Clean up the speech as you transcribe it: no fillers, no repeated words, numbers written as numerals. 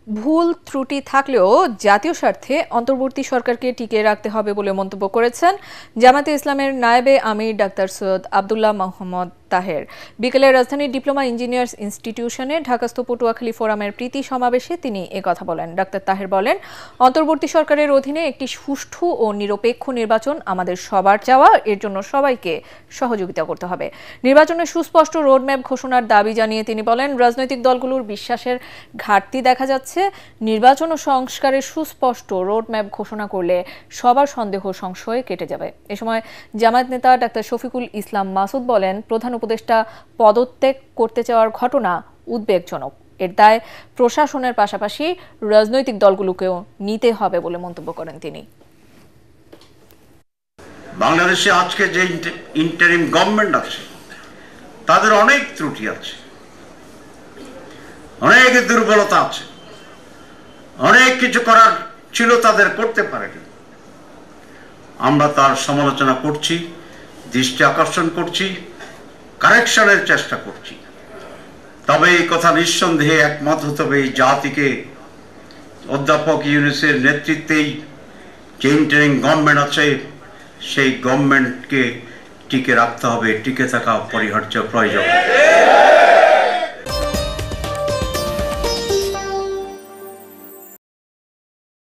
ভুল ত্রুটি থাকলেও জাতীয় স্বার্থে অন্তর্বর্তী সরকারকে টিকিয়ে রাখতে হবে বলে মন্তব্য করেছেন জামায়াতে ইসলামের নায়েবে আমির ডাক্তার সৈয়দ আব্দুল্লাহ মোহাম্মদ তাহের। বিকেলে রাজধানীর ডিপ্লোমা ইঞ্জিনিয়ার্স ইনস্টিটিউশনে ঢাকাস্থ পটুয়াখালী ফোরামের প্রীতি সমাবেশে তিনি একথা বলেন। ডাক্তার তাহের বলেন, অন্তর্বর্তী সরকারের অধীনে একটি সুষ্ঠু ও নিরপেক্ষ নির্বাচন আমাদের সবার চাওয়া, এর জন্য সবাইকে সহযোগিতা করতে হবে। নির্বাচনের সুস্পষ্ট রোডম্যাপ ঘোষণার দাবি জানিয়ে তিনি বলেন, রাজনৈতিক দলগুলোর বিশ্বাসের ঘাটতি দেখা যাচ্ছে। নির্বাচন ও সংস্কারের সুস্পষ্ট রোডম্যাপ ঘোষণা করলে সবার সন্দেহ সংশয় কেটে যাবে। এ সময় জামায়াত নেতা ডাক্তার শফিকুল ইসলাম মাসুদ বলেন, প্রধান উপদেষ্টা পদত্যাগ করতে চাওয়ার ঘটনা উদ্বেগজনক। এর দায় প্রশাসনের পাশাপাশি রাজনৈতিক দলগুলোকেও নিতে হবে বলে মন্তব্য করেন তিনি। বাংলাদেশে আজকে যে ইন্টারিম গভর্নমেন্ট আছে তাদের অনেক ত্রুটি আছে, অনেক দুর্বলতা আছে, অনেক কিছু করার ছিল তাদের করতে পারেনি। আমরা তার সমালোচনা করছি, দৃষ্টি আকর্ষণ করছি, কারেকশনের চেষ্টা করছি। তবে এই কথা নিঃসন্দেহে একমত হতে হবে, এই জাতিকে অধ্যাপক ইউনূসের নেতৃত্বেই যে ইন্টারিম গভর্নমেন্ট আছে সেই গভর্নমেন্টকে টিকে রাখতে হবে, টিকে থাকা অপরিহার্য প্রয়োজন।